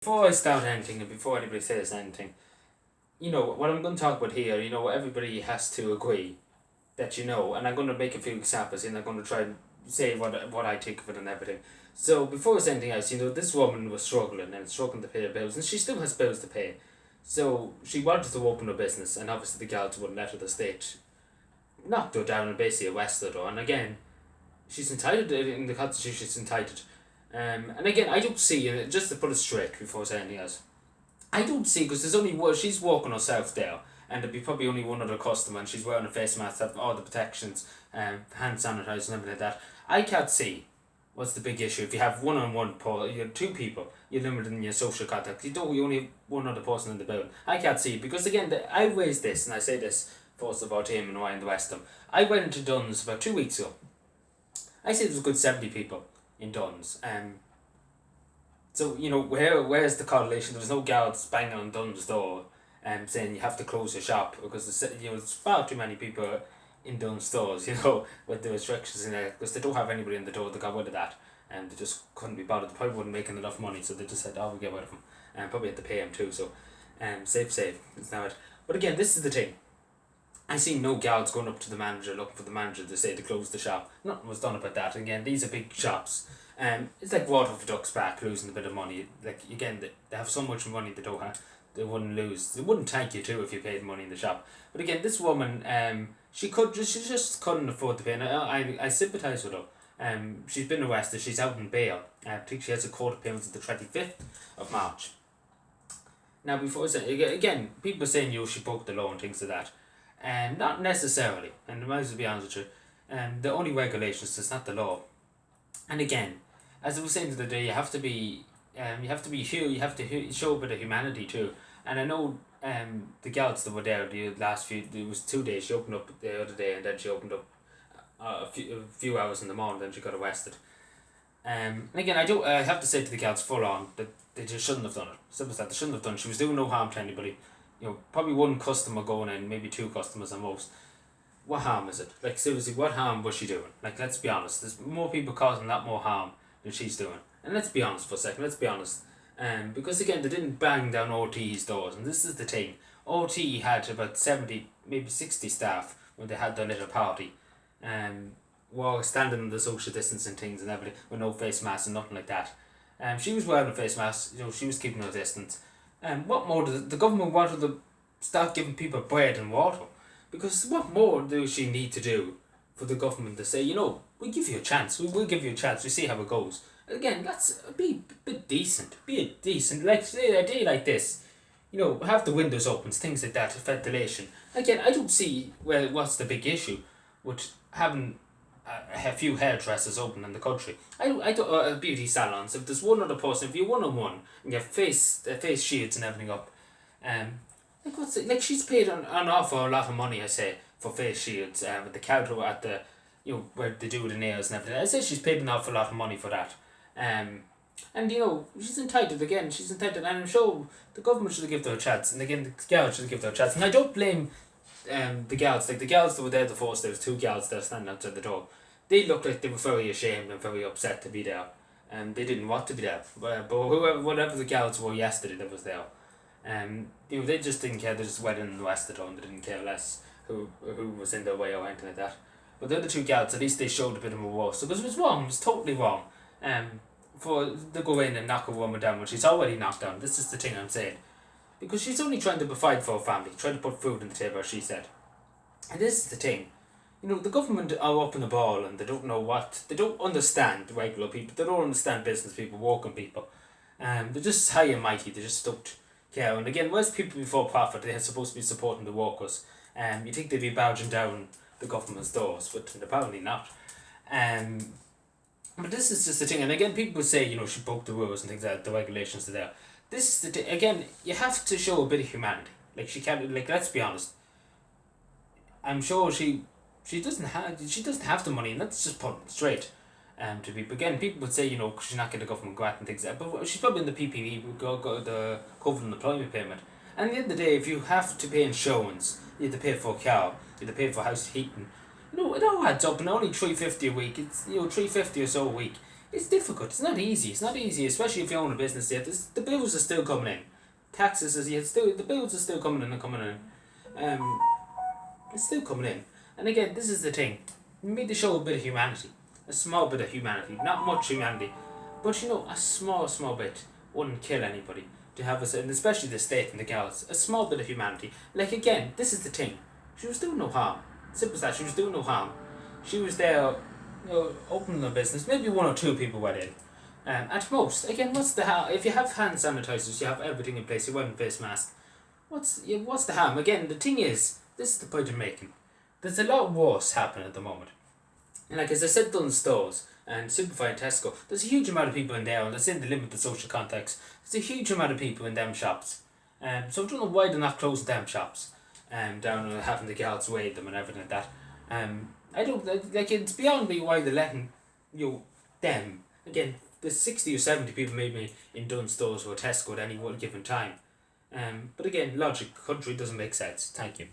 Before I start anything and before anybody says anything, what I'm going to talk about here, everybody has to agree that and I'm going to make a few examples and I'm going to try and say what I think of it and everything. So before there's anything else, this woman was struggling to pay her bills, and she still has bills to pay. So she wanted to open a business, and obviously the girls wouldn't let her. The state knocked her down and basically arrested her. And again, she's entitled in the constitution. She's entitled. And again, I don't see, just to put it straight before saying anything else, I don't see, because there's only one, she's walking herself there, and there'll be probably only one other customer, and she's wearing a face mask, have all the protections, hand sanitizer and everything like that. I can't see what's the big issue. If you have one-on-one, you have two people, you're limited in your social contact. You only have one other person in the building. I can't see, because again, I raised this, and I say this first about him and why in the West Ham. I went into Dunn's about 2 weeks ago. I said there was a good 70 people in Dunn's. So, where's the correlation? There was no guards banging on Dunn's door and saying you have to close your shop because there's far too many people in Dunn's stores, with the restrictions in there, because they don't have anybody in the door. They got rid of that and they just couldn't be bothered. They probably weren't making enough money, so they just said, oh, we get rid of them. And probably had to pay them too, so save. It's now it. But again, this is the thing. I see no guards going up to the manager looking for the manager to say to close the shop. Nothing was done about that. Again, these are big shops. It's like Waterford Ducks back losing a bit of money. Like again, they have so much money they don't have. They wouldn't lose. They wouldn't thank you too if you paid money in the shop. But again, this woman, she just couldn't afford to pay. And I sympathise with her. She's been arrested. She's out in bail. I think she has a court appearance on the 25th of March. Now, before again, people are saying she broke the law and things like that. And not necessarily, and I might as well be honest with you, the only regulations, it's not the law. And again, as I was saying the other day, you have to show a bit of humanity too. And I know the girls that were there it was 2 days. She opened up the other day, and then she opened up a few hours in the morning, then she got arrested. And again, I have to say to the girls full on that they just shouldn't have done it. Simple as that, they shouldn't have done it. She was doing no harm to anybody. Probably one customer going in, maybe two customers at most. What harm is it? Like, seriously, what harm was she doing? Like, let's be honest. There's more people causing that more harm than she's doing. And let's be honest for a second. Let's be honest. Because, again, they didn't bang down OT's doors. And this is the thing. OT had about 70, maybe 60 staff when they had their little party. While standing in the social distancing things and everything, with no face mask and nothing like that. She was wearing a face mask. She was keeping her distance. What more does the government wanted to start giving people bread and water? Because what more does she need to do for the government to say, we'll give you a chance, we'll give you a chance, we'll see how it goes. Again, let's be a bit decent, like say a day like this, have the windows open, things like that, ventilation. Again, I don't see what's the big issue with having a few hairdressers open in the country. I don't beauty salons. If there's one other person, if you're one-on-one and you have face shields and everything up, like she's paid an awful lot of money, I say, for face shields. At the counter at the where they do the nails and everything. I say she's paid an awful lot of money for that. And she's entitled. She's entitled, and I'm sure the government should have given her a chance. And again, the girls should have given her a chance. And I don't blame the girls. Like the girls that were there the first, there was two girls there standing outside the door. They looked like they were very ashamed and very upset to be there. And they didn't want to be there. But whatever the girls were yesterday that was there, they just didn't care. They just went in the West and they didn't care less who was in their way or anything like that. But the other two girls, at least they showed a bit of a remorse. Because it was wrong. It was totally wrong. For to go in and knock a woman down when she's already knocked down. This is the thing I'm saying. Because she's only trying to provide for her family, trying to put food on the table, as she said. And this is the thing. The government are up in the ball and they don't know they don't understand regular people, they don't understand business people, working people. They're just high and mighty, they just don't care. And again, where's people before profit? They're supposed to be supporting the workers. You think they'd be barging down the government's doors, but apparently not. But this is just the thing, and again, people would say, she broke the rules and things like that, the regulations are there. This is the thing, again, you have to show a bit of humanity. Like, she can't, like, let's be honest. I'm sure she doesn't have the money, and let's just put it straight. Again, people would say, she's not getting the government grant and things like that, but she's probably in the PPE, the Covenant Employment Payment. And at the end of the day, if you have to pay insurance, you have to pay for a car, you have to pay for house heating, it all adds up, and only $350 a week. It's $350 or so a week. It's difficult. It's not easy. It's not easy, especially if you own a business yet. The bills are still coming in. Taxes is yet still the bills are still coming in and coming in. It's still coming in. And again, this is the thing. You need to show a bit of humanity. A small bit of humanity. Not much humanity. But a small bit wouldn't kill anybody. To have us, and especially the state and the gals, a small bit of humanity. Like again, this is the thing. She was doing no harm. Simple as that. She was doing no harm. She was there, opening a business. Maybe one or two people went in. At most, again, what's the harm? If you have hand sanitizers, you have everything in place. You wear a face mask. What's the harm? Again, the thing is, this is the point I'm making. There's a lot worse happening at the moment. And like as I said, Dunnes Stores and Superfine Tesco, there's a huge amount of people in there, and that's in the limit of social contacts. There's a huge amount of people in them shops. So I don't know why they're not closing them shops. Down and having the girls weigh them and everything like that. I don't like it's beyond me why they're letting them again. There's 60 or 70 people maybe in Dunnes Stores or Tesco at any one given time. But again, logic, country doesn't make sense. Thank you.